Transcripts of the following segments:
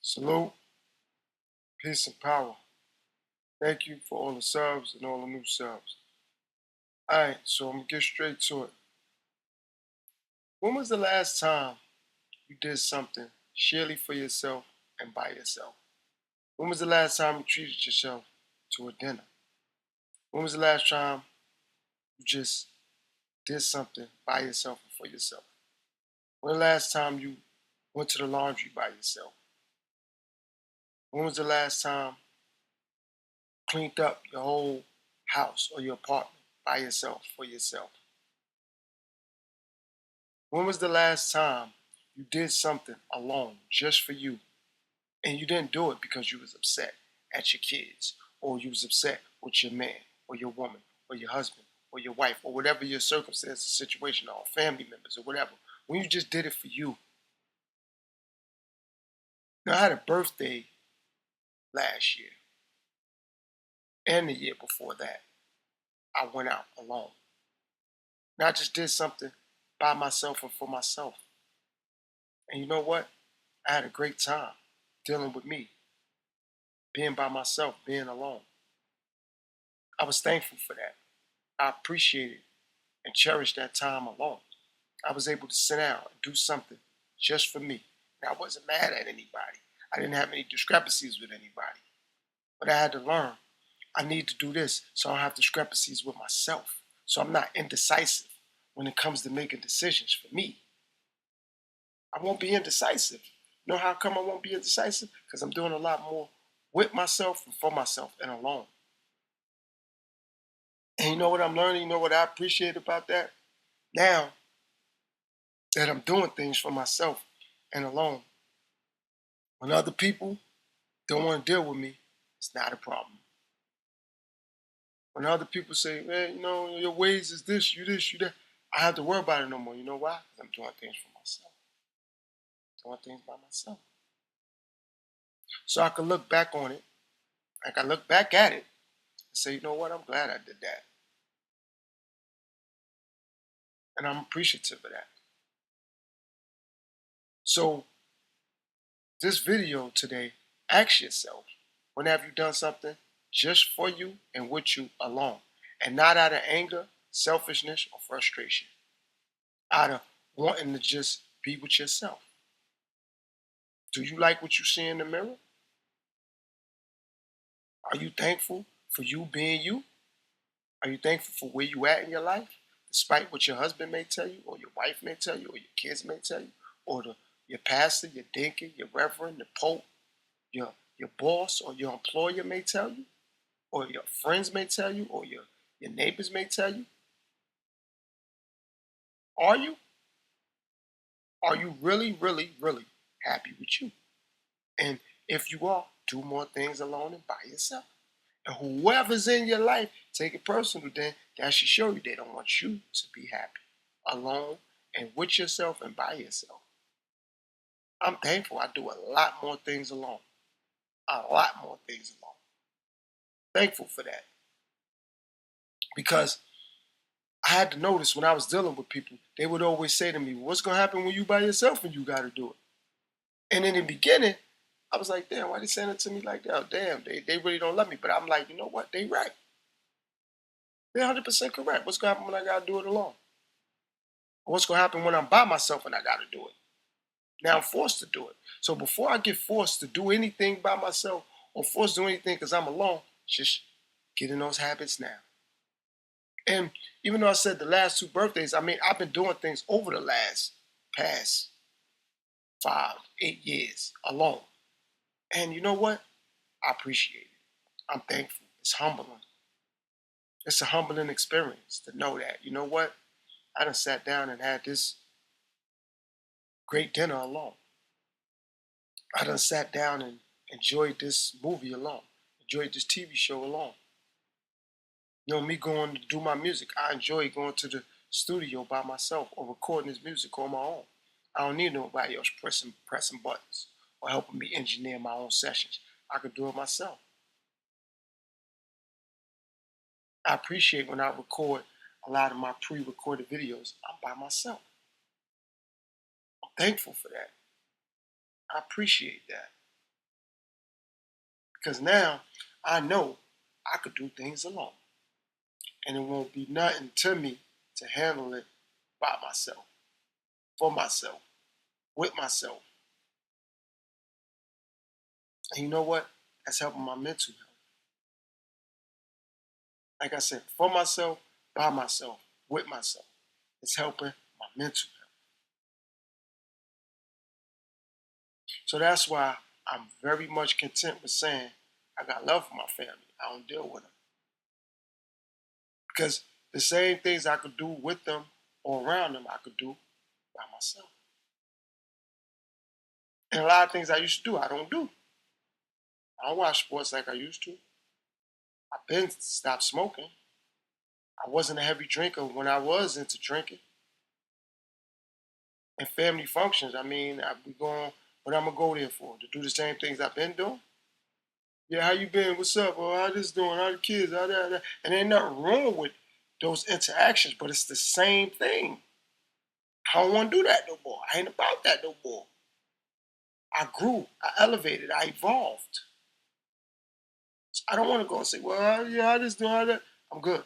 Salute, peace and power. Thank you for all the subs and all the new subs. Alright, so I'm gonna get straight to it. When was the last time you did something sheerly for yourself and by yourself? When was the last time you treated yourself to a dinner? When was the last time you just did something by yourself and for yourself? When the last time you went to the laundry by yourself? When was the last time you cleaned up your whole house or your apartment by yourself for yourself? When was the last time you did something alone just for you and you didn't do it because you was upset at your kids or you was upset with your man or your woman or your husband or your wife or whatever your circumstance, situation, or family members or whatever. When you just did it for you. Now, I had a birthday last year and the year before that. I went out alone. Now, I just did something by myself and for myself. And you know what? I had a great time dealing with me, being by myself, being alone. I was thankful for that. I appreciated and cherished that time alone. I was able to sit down and do something just for me. And I wasn't mad at anybody. I didn't have any discrepancies with anybody. But I had to learn I need to do this so I don't have discrepancies with myself. So I'm not indecisive when it comes to making decisions for me. I won't be indecisive. You know how come I won't be indecisive? Because I'm doing a lot more with myself and for myself and alone. And you know what I'm learning? You know what I appreciate about that? Now that I'm doing things for myself and alone, when other people don't want to deal with me, it's not a problem. When other people say, man, you know, your ways is this, you that, I have to worry about it no more. You know why? 'Cause I'm doing things for myself, doing things by myself. So I can look back on it, I can look back at it and say, you know what, I'm glad I did that. And I'm appreciative of that. So this video today, ask yourself, when have you done something just for you and with you alone? And not out of anger, selfishness, or frustration. Out of wanting to just be with yourself. Do you like what you see in the mirror? Are you thankful for you being you? Are you thankful for where you at in your life? Despite what your husband may tell you, or your wife may tell you, or your kids may tell you, or your pastor, your deacon, your reverend, the pope, your boss, or your employer may tell you, or your friends may tell you, or your neighbors may tell you. Are you? Are you really, really, really happy with you? And if you are, do more things alone and by yourself. And whoever's in your life, take it personal then. That should show you they don't want you to be happy. Alone and with yourself and by yourself. I'm thankful I do a lot more things alone. A lot more things alone. Thankful for that. Because I had to notice when I was dealing with people, they would always say to me, what's going to happen when you by yourself and you got to do it? And in the beginning, I was like, damn, why they saying it to me like that? Oh, damn, they really don't love me. But I'm like, you know what? They right. They're 100% correct. What's going to happen when I got to do it alone? What's going to happen when I'm by myself and I got to do it? Now I'm forced to do it. So before I get forced to do anything by myself or forced to do anything because I'm alone, just get in those habits now. And even though I said the last two birthdays, I mean, I've been doing things over the past 5, 8 years alone. And you know what? I appreciate it. I'm thankful. It's humbling. It's a humbling experience to know that, you know what? I done sat down and had this great dinner alone. I done sat down and enjoyed this movie alone, enjoyed this TV show alone. You know, me going to do my music, I enjoy going to the studio by myself or recording this music on my own. I don't need nobody else pressing buttons or helping me engineer my own sessions. I could do it myself. I appreciate when I record a lot of my pre-recorded videos, I'm by myself. I'm thankful for that. I appreciate that. Because now I know I could do things alone. And it won't be nothing to me to handle it by myself, for myself, with myself. And you know what? That's helping my mental health. Like I said, for myself, by myself, with myself. It's helping my mental health. So that's why I'm very much content with saying I got love for my family. I don't deal with them. Because the same things I could do with them or around them, I could do by myself. And a lot of things I used to do, I don't do. I don't watch sports like I used to. I've been stopped smoking. I wasn't a heavy drinker when I was into drinking. And family functions, I mean, I be going, what I'm gonna go there for? To do the same things I've been doing? Yeah, how you been? What's up? Oh, how this doing? How the kids? How that? And ain't nothing wrong with those interactions, but it's the same thing. I don't want to do that no more. I ain't about that no more. I grew, I elevated, I evolved. So I don't want to go and say, well, yeah, I just doing all that. I'm good.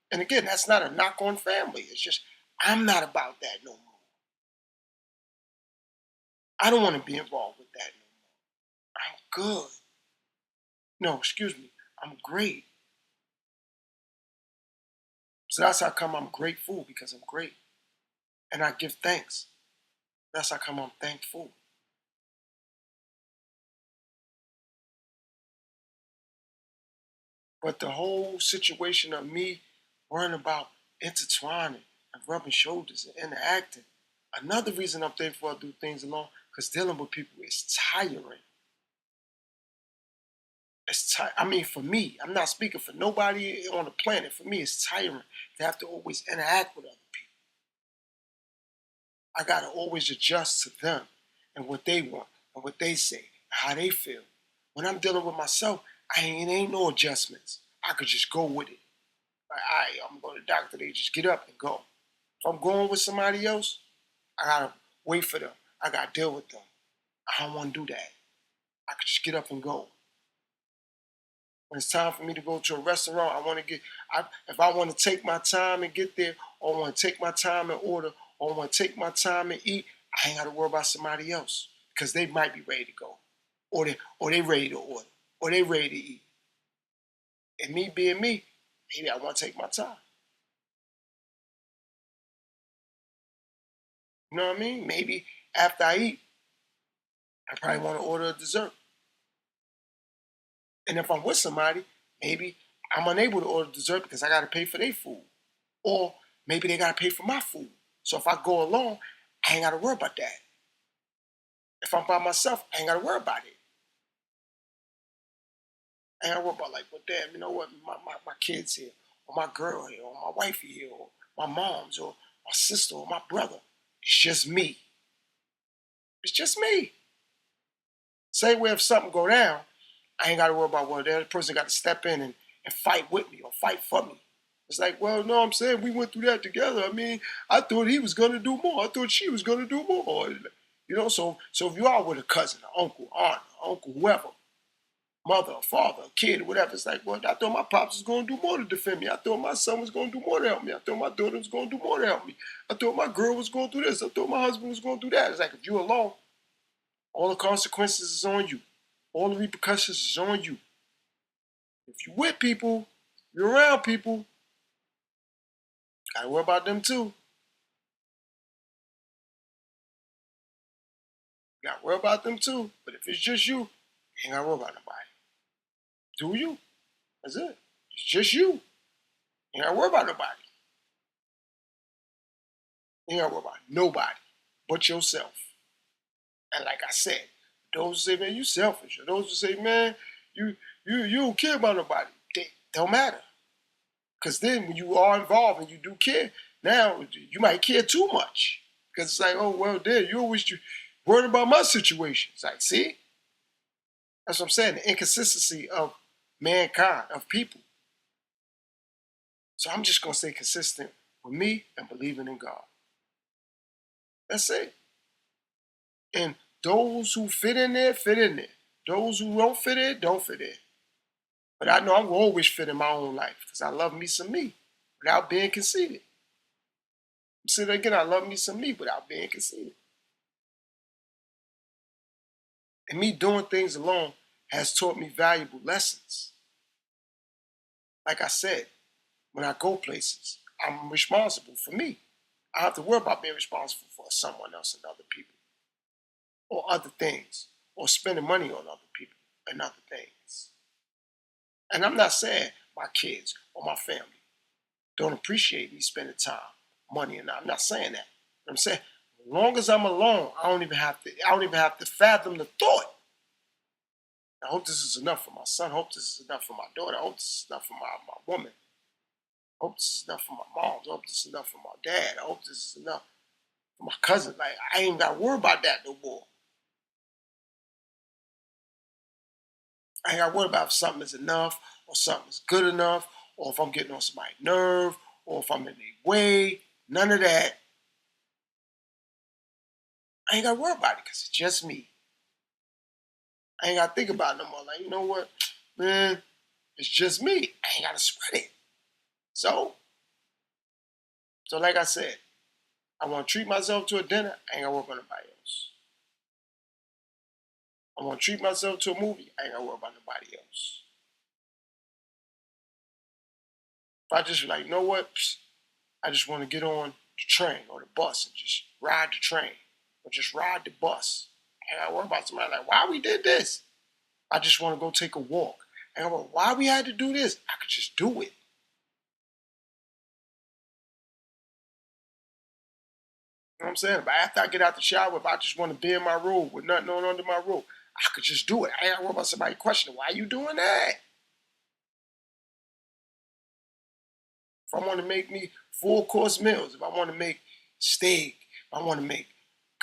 And again, that's not a knock on family. It's just, I'm not about that no more. I don't want to be involved with that no more. I'm good. No, excuse me. I'm great. So that's how come I'm grateful, because I'm great. And I give thanks. That's how come I'm thankful. But the whole situation of me worrying about intertwining and rubbing shoulders and interacting, another reason I'm thankful I do things alone, because dealing with people is tiring. I mean, for me, I'm not speaking for nobody on the planet. For me, it's tiring to have to always interact with other people. I gotta always adjust to them and what they want and what they say and how they feel. When I'm dealing with myself, it ain't no adjustments. I could just go with it. Like, all right, I'm going to the doctor. They just get up and go. If I'm going with somebody else, I gotta wait for them. I gotta deal with them. I don't want to do that. I could just get up and go. When it's time for me to go to a restaurant, if I want to take my time and get there, or I want to take my time and order, or I want to take my time and eat, I ain't got to worry about somebody else because they might be ready to go, or they ready to order, or they ready to eat. And me being me, maybe I want to take my time. You know what I mean? Maybe after I eat, I probably want to order a dessert. And if I'm with somebody, maybe I'm unable to order dessert because I got to pay for their food. Or maybe they got to pay for my food. So if I go alone, I ain't got to worry about that. If I'm by myself, I ain't got to worry about it. I ain't got to worry about, like, well, damn, you know what, my kid's here, or my girl here, or my wife here, or my mom's, or my sister, or my brother. It's just me. It's just me. Same way if something go down, I ain't got to worry about, well, the other person got to step in and fight with me or fight for me. It's like, well, no, I'm saying we went through that together. I mean, I thought he was gonna do more. I thought she was gonna do more. You know, so if you are with a cousin, an uncle, aunt, uncle, whoever, mother, father, kid, whatever, it's like, well, I thought my pops was gonna do more to defend me. I thought my son was gonna do more to help me. I thought my daughter was gonna do more to help me. I thought my girl was gonna do this. I thought my husband was gonna do that. It's like if you're alone, all the consequences is on you. All the repercussions is on you. If you're with people, you're around people, gotta worry about them too. You gotta worry about them too. But if it's just you ain't gotta worry about nobody. Do you? That's it. It's just you. You ain't gotta worry about nobody. You ain't gotta worry about nobody but yourself. And like I said, those who say, man, you selfish. Or those who say, man, you don't care about nobody. They don't matter. Because then when you are involved and you do care, now you might care too much. Because it's like, oh, well, there, you always worried about my situation. It's like, see? That's what I'm saying. The inconsistency of mankind, of people. So I'm just going to stay consistent with me and believing in God. That's it. And those who fit in there, fit in there. Those who don't fit in, don't fit in. But I know I'm gonna always fit in my own life because I love me some me without being conceited. Say that again, I love me some me without being conceited. And me doing things alone has taught me valuable lessons. Like I said, when I go places, I'm responsible for me. I don't have to worry about being responsible for someone else and other people or other things or spending money on other people and other things. And I'm not saying my kids or my family don't appreciate me spending time, money, and I'm not saying that. I'm saying as long as I'm alone, I don't even have to fathom the thought. I hope this is enough for my son. I hope this is enough for my daughter. I hope this is enough for my woman. I hope this is enough for my mom. I hope this is enough for my dad. I hope this is enough for my cousin. Like, I ain't got to worry about that no more. I ain't got to worry about if something is enough or something is good enough or if I'm getting on somebody's nerve or if I'm in their way. None of that. I ain't got to worry about it because it's just me. I ain't got to think about it no more. Like, you know what, man, it's just me. I ain't got to sweat it. So like I said, I want to treat myself to a dinner. I ain't got to worry about nobody else. I want to treat myself to a movie. I ain't got to worry about nobody else. If I just like, you know what, I just want to get on the train or the bus and just ride the train or just ride the bus. I ain't got to worry about somebody like, why we did this? I just want to go take a walk. I go, why we had to do this? I could just do it. You know what I'm saying? But after I get out the shower, if I just want to be in my room with nothing on under my robe, I could just do it. I ain't got to worry about somebody questioning, why are you doing that? If I want to make me full course meals, if I want to make steak, if I want to make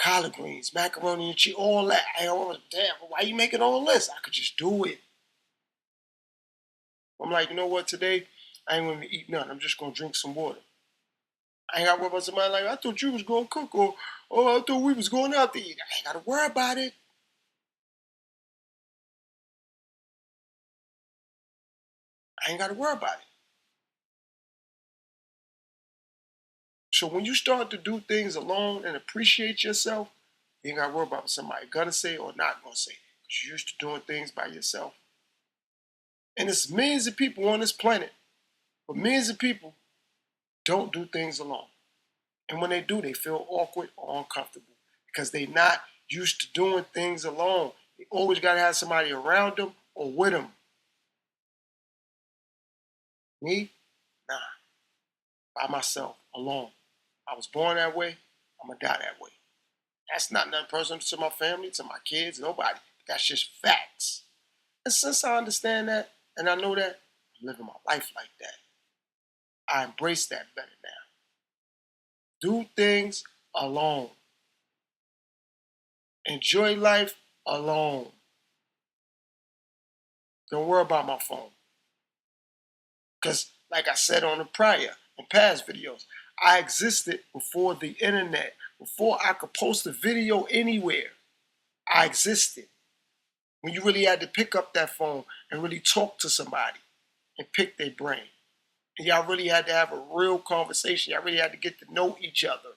collard greens, macaroni and cheese, all that, I ain't got to damn, why you making all this? I could just do it. I'm like, you know what, today, I ain't going to eat nothing. I'm just going to drink some water. I ain't got to worry about somebody like, I thought you was going to cook or I thought we was going out to eat. I ain't got to worry about it. I ain't got to worry about it. So when you start to do things alone and appreciate yourself, you ain't got to worry about what somebody gonna say or not gonna say. Because you're used to doing things by yourself. And it's millions of people on this planet, but millions of people don't do things alone. And when they do, they feel awkward or uncomfortable because they're not used to doing things alone. They always got to have somebody around them or with them. Me? Nah. By myself, alone. I was born that way. I'm going to die that way. That's not nothing personal to my family, to my kids, nobody. That's just facts. And since I understand that and I know that, I'm living my life like that. I embrace that better now. Do things alone. Enjoy life alone. Don't worry about my phone. Because, like I said on the prior and past videos, I existed before the internet. Before I could post a video anywhere, I existed. When you really had to pick up that phone and really talk to somebody and pick their brain. And y'all really had to have a real conversation. Y'all really had to get to know each other.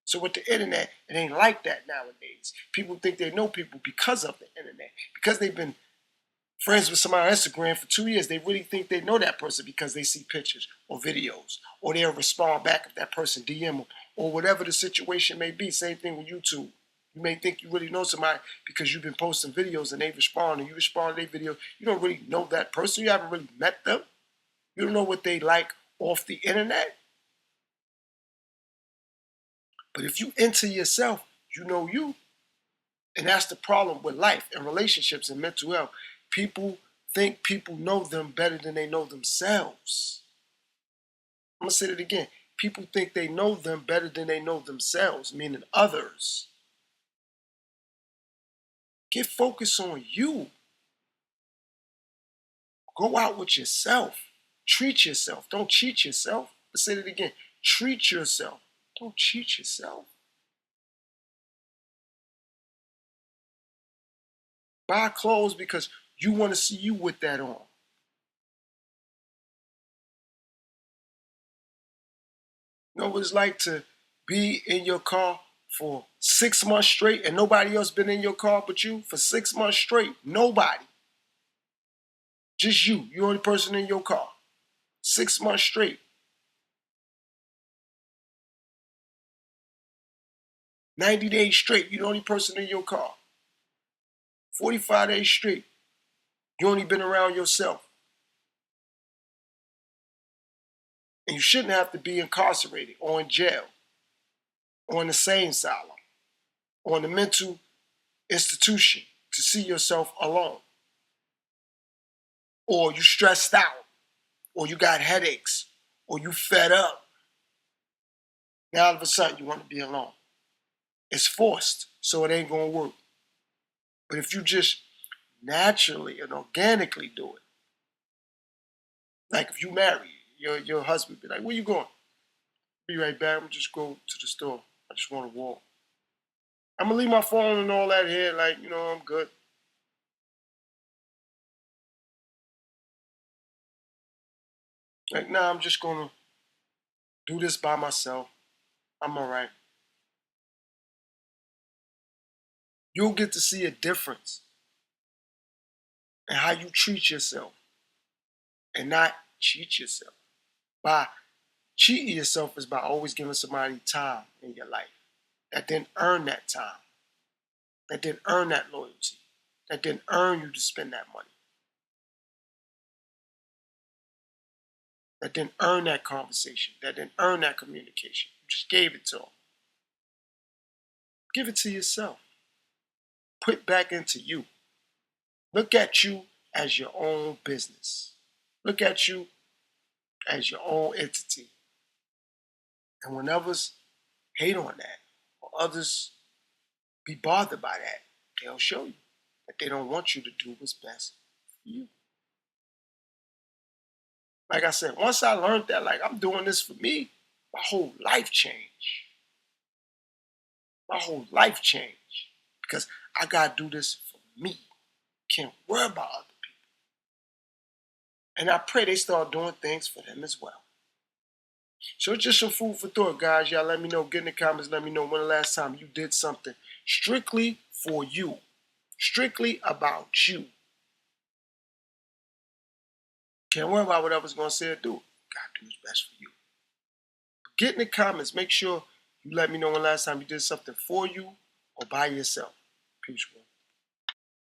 So with the internet, it ain't like that nowadays. People think they know people because of the internet. Because they've been friends with somebody on Instagram for 2 years, they really think they know that person because they see pictures or videos. Or they'll respond back if that person DM them. Or whatever the situation may be. Same thing with YouTube. You may think you really know somebody because you've been posting videos and they respond and you respond to their video. You don't really know that person. You haven't really met them. You don't know what they like off the internet. But if you enter yourself, you know you. And that's the problem with life and relationships and mental health. People think people know them better than they know themselves. I'm going to say it again. People think they know them better than they know themselves, meaning others. Get focused on you. Go out with yourself. Treat yourself. Don't cheat yourself. Let's say it again. Treat yourself. Don't cheat yourself. Buy clothes because you want to see you with that on. You know what it's like to be in your car for 6 months straight and nobody else been in your car but you for 6 months straight? Nobody. Just you. You're the only person in your car. 6 months straight. 90 days straight. You're the only person in your car. 45 days straight. You only been around yourself. And you shouldn't have to be incarcerated or in jail or in the sane asylum or in a mental institution to see yourself alone. Or you stressed out, or you got headaches, or you fed up. Now all of a sudden you want to be alone. It's forced, so it ain't gonna work. But if you just naturally and organically do it, like if you marry, your husband be like, "Where you going?" Be right back. I'm just go to the store. I just want to walk. I'm gonna leave my phone and all that here. Like, I'm good. Like, nah, I'm just gonna do this by myself. I'm all right. You'll get to see a difference in how you treat yourself and not cheat yourself. By cheating yourself is by always giving somebody time in your life that didn't earn that time, that didn't earn that loyalty, that didn't earn you to spend that money, that didn't earn that conversation, that didn't earn that communication. You just gave it to them. Give it to yourself. Put back into you. Look at you as your own business. Look at you as your own entity. And when others hate on that, or others be bothered by that, they'll show you that they don't want you to do what's best for you. Like I said, once I learned that, like I'm doing this for me, my whole life changed. My whole life changed. Because I gotta do this for me. Can't worry about other people. And I pray they start doing things for them as well. So it's just some food for thought, guys. Y'all let me know. Get in the comments. Let me know when the last time you did something strictly for you. Strictly about you. Can't worry about what others gonna say or do. Gotta do what's best for you. Get in the comments. Make sure you let me know when the last time you did something for you or by yourself. Peace.